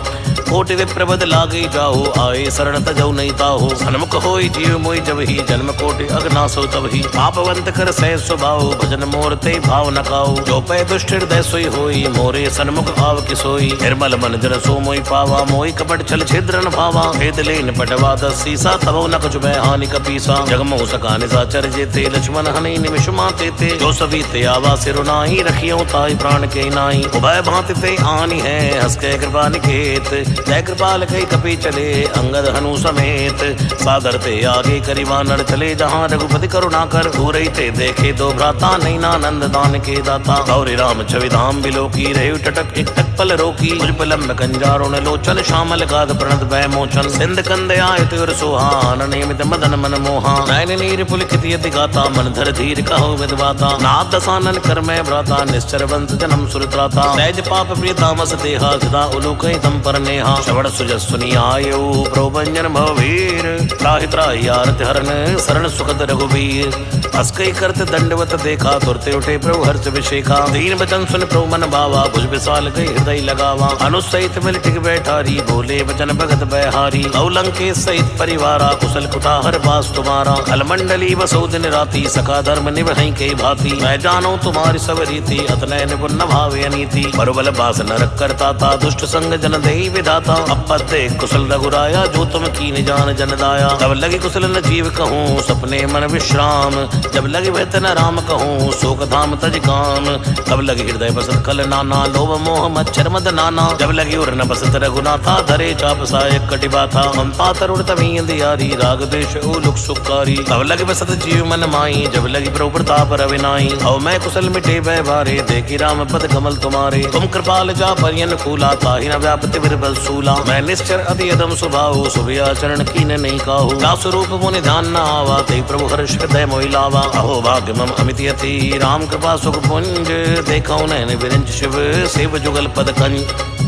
A: कोटि विप्रबद लागे जाओ आए शरण तजौ नहीं ताहो। सन्मुख होई जीव मोहि जब ही जन्म कोटि अग्नासो तब ही। पापवंत कर सह स्वभाव भजन मोर ते भाव न काऊ। जो पै दुष्ट हृदय सोई होई मोरे सन्मुख आव किसोई। निर्मल मन जन सो मोहि पावा मोहि कपट छल छिद्र न भावा। भेद लेन पटवा दस सीसा तबो न कुछ भय हानि कपीसा। जगमोह सका निसाचर जेते लक्ष्मण हनि निमिष माते ते। जो सभी ते आवा सिर नाही रखियो ताई प्राण के नाई। उभय भांति ते आनी है हंस के कृपा निकेत। जय कृपाल कई कपि चले अंगद हनु समेत, सादर ते आगे करिवा नर चले जहाँ रघुपति करुणा कर, दूर ते देखे दो भ्राता नैनानंद दान के दाता, गौरी राम छवि धाम बिलोकी रहे टटक एक टक पल रोकी, लंब कंजारुण लोचन श्यामल गाध प्रणत भय मोचन, सिंध कंद आयत और सुहान नियमित मदन मन मोहा, नयन नीर पुलकित यति गाता मन धर धीर कहो विदवाता, नाथ दसानन कर मैं भ्राता निश्चर वंश जन्म सुरत्राता, सहज पाप प्रिय तामस देहा सदा उलूक तम पर नेहा, श्रवण सुजस सुनी आयु प्रोभंजन भववीर, त्राहि त्राहि आरति हरन शरण सुखद रघुवीर, अस्कई करत दंडवत देखा तुरते उठे प्रभु हर्ष विशेखा, दीन वचन सुन प्रभु मन भावा भुज विशाल गई हृदय लगावा, अनुसहित मिल टिक बैठारी बोले वचन भगत बहारी, अवलंके सहित परिवारा कुशल कुटाहर बास तुम्हारा, अलमंडली बसो दिन राती सखा धर्म निभहि के भांति, मैं जानो तुम्हारी सब रीति अतनय निपुण न भावे अनीति, बरुबल बास नरक करता था दुष्ट संग जन दही विधाता, अपत्ते कुशल रघुराया जो तुम कीन जान जन दाया, तब लगी कुशल न जीव कहूँ सपने मन विश्राम, जब लगी भयत न राम कहूँ शोक धाम तज काम, तब लगी हृदय बसत कल नाना लोभ मोह मच्छर मद नाना, जब लगी उर न बसत रघुनाथा धरे चाप सायक कटिबा था, ममता तरुण तमी अंधियारी राग देश उलुक सुखारी, तब लगी बसत जीव मन माई जब लगी प्रभु प्रताप रविनाई, औ मैं कुशल मिटे भय भारे देखी राम पद कमल तुम्हारे, तुम कृपाल जा परियन खूला ताहि न व्यापति बिरबल सूला, मैं निश्चर अति अदम स्वभाव शुभ आचरण कीन नहीं काहू, स्वरूप मुनि ध्यान न आवा ते प्रभु हर्ष हृदय मोहि लावा, अहो भाग्य मम अमित यति राम कृपा सुख पुंज, देखो नैन विरंच शिव सेव जुगल पद कंज,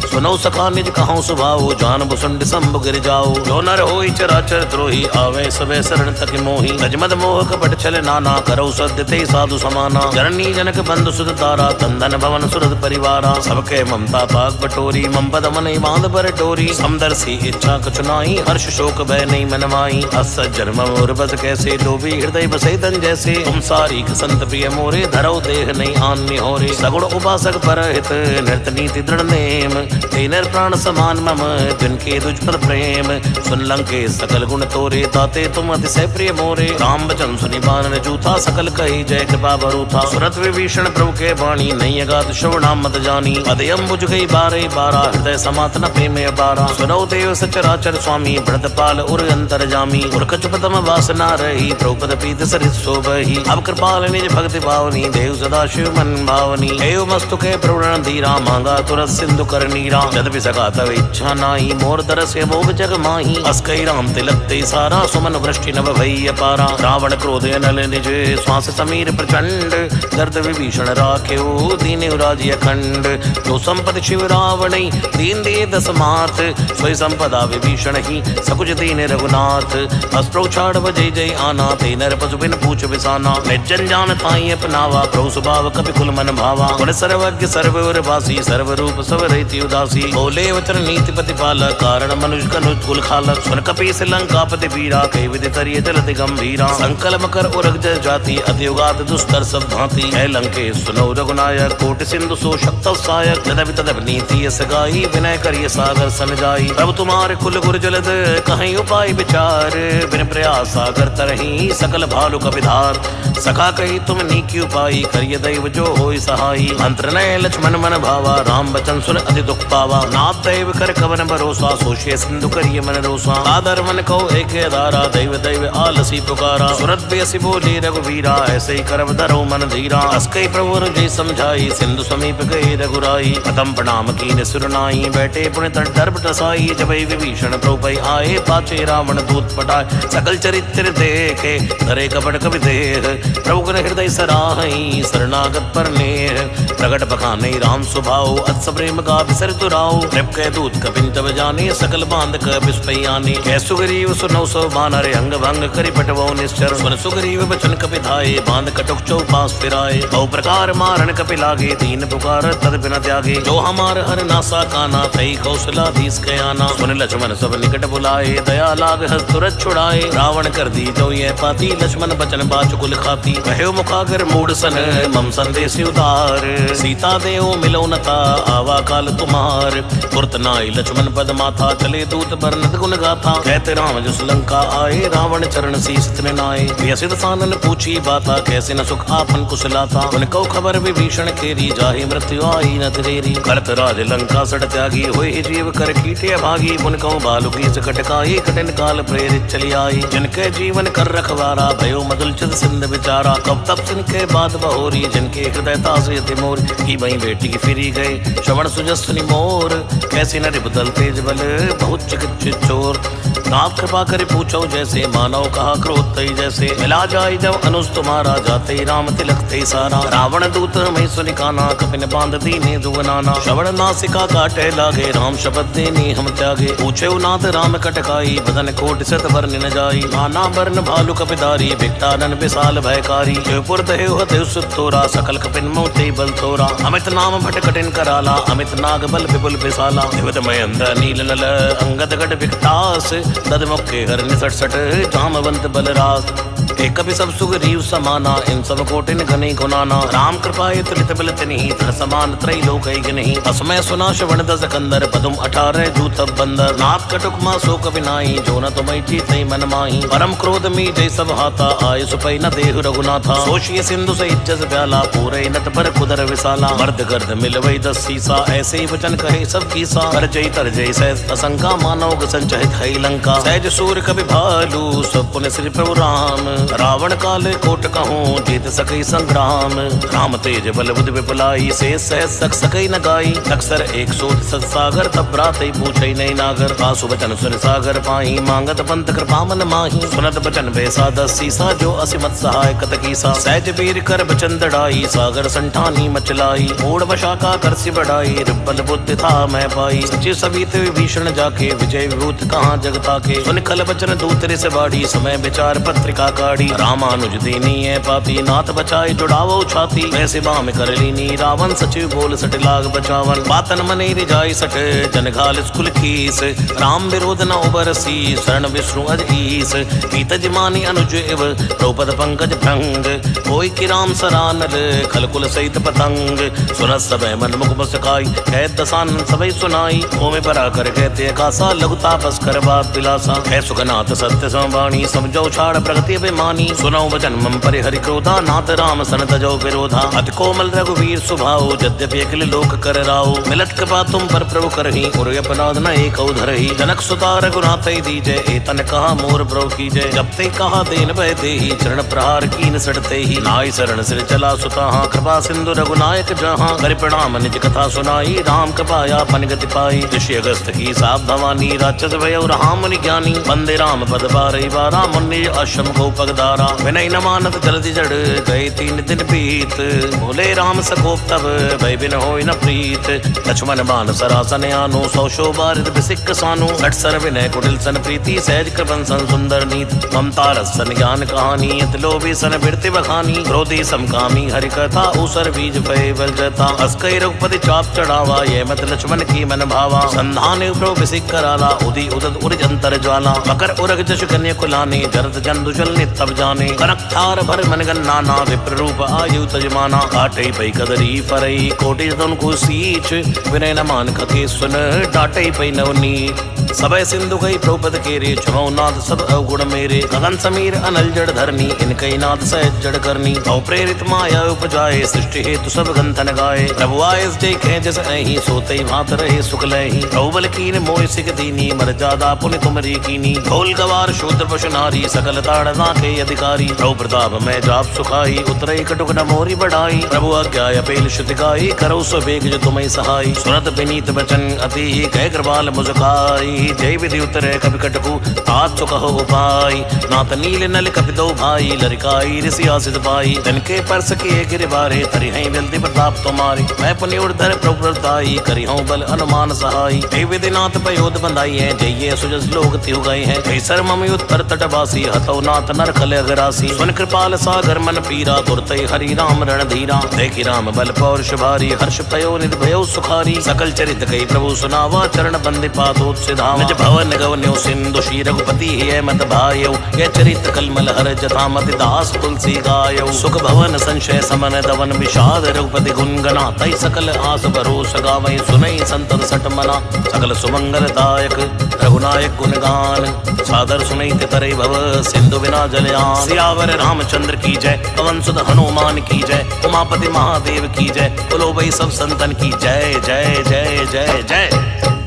A: सुनो सखा निज कहो सुभाओ जान बुसुंड संभ गिर जाओ, जो नर होई चराचर द्रोही आवे सबे शरण तक मोही, गजमद मोह कपट छल नाना करौ सद्य ते साधु समाना, जननी जनक बंधु सुत तारा तंदन भवन सुरत परिवारा, सबके ममता पाक बटोरी मम पद मन बांध पर डोरी, समदर्शी इच्छा कछु नाई हर्ष शोक भय नहीं मन माई, अस जन्म मोर बस कैसे डोबी हृदय बसे तन जैसे, तुम सारी संत प्रिय मोरे धरो देह नहीं आन्य होरे, सगुण उपासक परहित नृत नीति दृढ़ नेम, तेनर प्राण समान मम जिनके तुझ पर प्रेम, सुन लंके सकल गुण तोरे ताते तुम अतिशय प्रिय मोरे, राम वचन सुनि बानर जूथा सकल कही जय कृपा भरूथा, सुरत विभीषण प्रभु के वाणी नहीं अगाध श्रवणाम मत जानी, अदयम बुझ गई बारे बारा हृदय समात न प्रेम अपारा, सुनो देव सचराचर स्वामी प्रणत पाल उर अंतर जामी, उर्कच पदम वासना रही प्रभुपद प्रीत सरित शोभहि, अब कृपाल निज भक्ति भावनी देव सदा शिव मन भावनी, एव मस्तुके प्रवण धीरा मांगा तुरत सिंधु कर नीरा, यद्यपि सका तव इच्छा नाही मोर दरस मोह जग माही, अस्कई राम तिलक ते सारा सुमन वृष्टि नभ भई अपारा, रावण क्रोध नल निज श्वास समीर प्रचंड, दर्द विभीषण राख्यो दीन राजी अखंड, जो संपद शिव रावण दीन दे दस मात, सोई संपदा विभीषण ही सकुच दीन रघुनाथ, अस्त्रौ छाड़ जय जय आना ते नर पशु बिन पूछ बिसाना, निर्जन जान ताई अपनावा प्रभु स्वभाव कपि कुल मन भावा, गुण सर्वज्ञ सर्ववर वासी सर्व रूप सब रहिति उदासी, बोले वचन नीति प्रतिपालक कारण मनुष्य कनुज कुल खालक, सुन कपीस लंकापति वीरा कई विधि तरिय जलति गंभीरा, संकल्प कर उरग जय जाति अतियुगात दुस्तर सब भांति, है लंके सुनो रघुनायक कोटि सिंधु सो शक्त सहायक, तदपि तदप नीति यस गाई विनय करिय सागर सन जाई, प्रभु तुम्हारे कुल गुर जलद कहीं उपाय विचार, बिन प्रयास सागर तरही सकल भालु कपिधार, सखा कही तुम नीकी उपाई करिय दैव जो होई सहाई, मंत्र नय लक्ष्मण मन भावा राम वचन सुन अति दुख पावा, नाथ दैव कर कवन भरोसा सोशिय सिंधु करिय मन रोसा, आदर मन कहो एक धारा दैव दैव आलसी पुकारा, सुरत बेसी बोले रघुवीरा ऐसे ही करब धरो मन धीरा, अस्कई प्रभु जय समझाई सिंधु समीप गए रघुराई, प्रथम प्रणाम कीन सुरनाई बैठे पुण्य तट दर्प टसाई, जब विभीषण प्रभु आए पाचे रावण दूत पटाए, सकल चरित्र देखे धरे कपट कवि देह, प्रभु कर हृदय सराहई शरणागत पर नेह, प्रगट बखाने राम स्वभाव अत्स प्रेम का विसर तुराओ, के दूत कपिन तब जाने सकल बांध क बिस्पयाने, कै सुग्रीव सुनो सो बानर अंग भंग करि पटवो निश्चर, सुन सुग्रीव बचन कपि धाये बांध कटुक चौपास फिराए, बहु प्रकार मारन कपि लागे दीन पुकार तद बिन त्यागे, जो हमार हर नासा काना तई कौशलाधीश कयाना, सुन लक्ष्मण सब निकट बुलाए दया लाग हस्त तुरत छुड़ाए, रावण कर दी जो ये पाती लक्ष्मण बचन बाच कुल खाती, कहो मुखागर मूड सन मम संदेश उदार, सीता देव मिलो नता आवा काल तुम्हार, हार। तुरत नाई लक्ष्मण पद माथा, चले दूत बरनत गुण गाथा। कहते राम जस लंका आए, रावण चरण शीस तिन नाए। व्यसित सानन पूछी बाता, कैसे न सुख आपन कुशलाता। उनको खबर विभीषण केरी, जाहि मृत्यु आई न तेरी। करत राज लंका सड़ त्यागी, होए जीव कर कीटे भागी। पुनको बालुकी सकटकाई, कठिन काल प्रेरित चली आई। जिनके जीवन कर रखवारा, भयो मदुल चित सिंध विचारा। कब तब जिनके बात बहोरी, जिनके हृदय तासे तिमोर। की बही बेटी की फिरी गए, श्रवण सुजस्वनी मोर। कैसे न रिपुदल तेज बल, बहुत चिकित्सित चोर। नाथ कृपा कर पूछो जैसे, मानव कहा क्रोध तई जैसे। मिला जाय जब अनुज तुम्हारा, जाते राम तिलक ते सारा। रावण दूत मैं सुनिकाना, कपिन बांध दीने दुगनाना। श्रवण नासिका काटे लागे, राम शपथ देने हम त्यागे। पूछे नाथ राम कटकाई, बदन कोट सत वर्ण न जाई। नाना वर्ण भालु कपिधारी, भिक्टानन विशाल भयकारी। शिवपुर देव देव सुतोरा, सकल कपिन मोते बल तोरा। अमित नाम भट कठिन कराला, अमित नाग बल विपुल विशाला। दिवत महेंद्र नील नल, अंगद गढ़ विकटास। दद मुखे हर निसट सट, जामवंत बलराज। एक कपि सब सुग्रीव समाना, इन सब कोटिन घने गुनाना। राम कृपाए तुलित बल तिन्हि, तन समान त्रैलोक नहीं। असमय सुना श्रवण दस कंदर, पदुम 18 जूथ बंदर। नाथ कटुक मा शोक विनाई, जो न तुम जीते मन माही। परम क्रोध में जय सब हाथा, आय सुपै न देहु रघुनाथा। सोचिए सिंधु सहित जस प्याला, पूरे नट पर कुदर विशाला। मर्द गर्द मिलवै 10 सीसा, ऐसे वचन कहे सब कीसा। कर जय तर जय सहज असंका, मानव संचहित है लंका। सहज सूर कवि भालू, सब पुण्य श्री प्रभु राम। रावण काले कोट कहूँ, जीत सके संग्राम। राम तेज बल बुद्धि विपुलाई, से सहज सक सके न गाई। अक्सर एक सोत सत सागर, तब राते पूछे नहीं नागर। आसु बचन सुन सागर पाही, मांगत पंत कृपा मन माही। सुनत बचन बेसा 10 सीसा, जो असिमत सहाय कत कीसा। सहज वीर कर बचन दड़ाई, सागर संठानी मचलाई। मूड वशाका कर सी बढ़ाई, रिबल बुद्धि था मैं पाई। सचिव सवित विभीषण जाके, विजय विभूत कहाँ जगता के। सुन खल बचन दूतरे से बाड़ी, समय विचार पत्रिका काढ़ी। रामानुज दीनी है पापी, नाथ बचाए जुड़ावो छाती। वैसे बाम कर लीनी, रावण सचिव बोल सट लाग बचावन। बातन मने रिजाई सट, जन घाल स्कुल खीस। राम विरोध न उबरसी, शरण विष्णु अज ईस। कीतज मानी अनुज इव, द्रौपद पंकज भंग। कोई कि राम सरानल, खलकुल सहित पतंग। सुनत सबे मन मुख मुस्काई, कह दसानन सबे सुनाई। ओमे परा कर कहते कासा, लघु तापस कर बात पिलासा। है सुखनाथ सत्य संवाणी, समझो छाड़ प्रगति अभिमानी। सुनो वचन मम परि हरि क्रोधा, नाथ राम सन तजो विरोधा। अति कोमल रघुवीर सुभाओ, यद्यपि अखिल लोक कर राओ। मिलत कृपा तुम पर प्रभु करही, उर अपराध न एक धरही। जनक सुता रघुनाथ दीजय, एतन कहा मोर प्रभु कीजय। जब ते कहा देन भय देहि, चरण प्रहार कीन सटते ही। नाई शरण सिर चला सुताहा, कृपा सिंधु रघुनायक जहाँ। कर प्रणाम निज कथा सुनाई, राम कृपाया पन गति पाई। ऋषि अगस्त की साप भवानी, राक्षस भयो रहा मुनि ज्ञानी। वंदे राम पद बारही बारा, मुनि आश्रम को पगदारा। विनय न मानत जल्दी जड़, गए 3 दिन बीत। बोले राम सकोप तब, भय बिन होय न प्रीत। लक्ष्मण बान सरासन आनो, 100 शोभारित बिसिक सानो। सठ सर विनय कुटिल सन प्रीति, सहज कृपन सन सुंदर नीत। ममता रस सन ज्ञान कहानी, अति लोभी सन बिरति बखानी। क्रोधी समकामी हरि कथा, ऊसर बीज भय बल जता। अस्कई रघुपति चाप चढ़ावा, ये मत लक्ष्मण की मन भावा। संधान प्रभु बिसिक कराला, उदी उदत उर्ज अंतर ज्वाला। मकर उरग जश कन्या कुलानी, जरत जंदु जल नितब जाने। कनक थार भर मन गन्नाना, विप्र रूप आयु तजमाना। काटे पै कदरी फरई, कोटि जतन को सींच। विनय न मान कथे सुन, डाटे पै नवनीत। सबय सिंधु गई द्रौपद केरे, छमौ नाथ सब अवगुण मेरे। गगन समीर अनल जड़ धरनी, इनकई नाथ सहज जड़ करनी। भव प्रेरित माया उपजाए, सृष्टि हेतु सब गंथन गाए। प्रभु आयस जय कह जस अहि, सोतई भात रहे सुख लहि। प्रभु बल कीन मोय सिख दीनी, मर जादा पुनि तुमरी कीनी। ढोल गवार शूद्र पशु नारी, सकल ताड़ना के अधिकारी। प्रभु प्रताप मैं जाप सुखाई, उतरई कटुक न मोरी बढ़ाई। प्रभु आज्ञा अपेल श्रुति गाई, करो सो बेग जो तुम्हें सहाई। सुनत विनीत बचन अति, कह कृपाल मुझकाई। जय विधि उतरे कपि कटकु, तात कहो उपाय। नाथ नील नल कपि दो भाई, लरिकाई ऋषि आसित पाई। तिनके परस किए गिरबारे, तरि हैं विलति प्रताप तुम्हारी। मैं पुनि उर्धर प्रभु प्रताई, करि हूँ बल अनुमान सहाई। जय विधि नाथ पयोध बंधाई है, जय सुजस लोग त्यु गए हैं। जय सर मम उत्तर तटवासी, हतौ नाथ नर खल अगरासी। सुन कृपाल सागर मन पीरा, तुरतई हरि राम रण धीरा। देखि राम बल पौरुष भारी, हर्ष पयो निध भयो सुखारी। सकल चरित कई प्रभु सुनावा, चरण बंदि पादोत सिधा। गावा। निज भवन गवन्यो सिंधु श्री रघुपति है मत भायो, ये चरित कलमल हर जथा मति दास तुलसी गायो। सुख भवन संशय समन दवन विषाद रघुपति गुण गना, तई सकल आस भरोस गावै सुनई संतन सट मना। सकल सुमंगल दायक रघुनायक गुण गान, सादर सुनई तरई भव सिंधु बिना जलयान। सियावर रामचंद्र की जय, पवन सुत हनुमान की जय, उमापति महादेव की जय, बोलो भाई सब संतन की जय जय जय जय जय।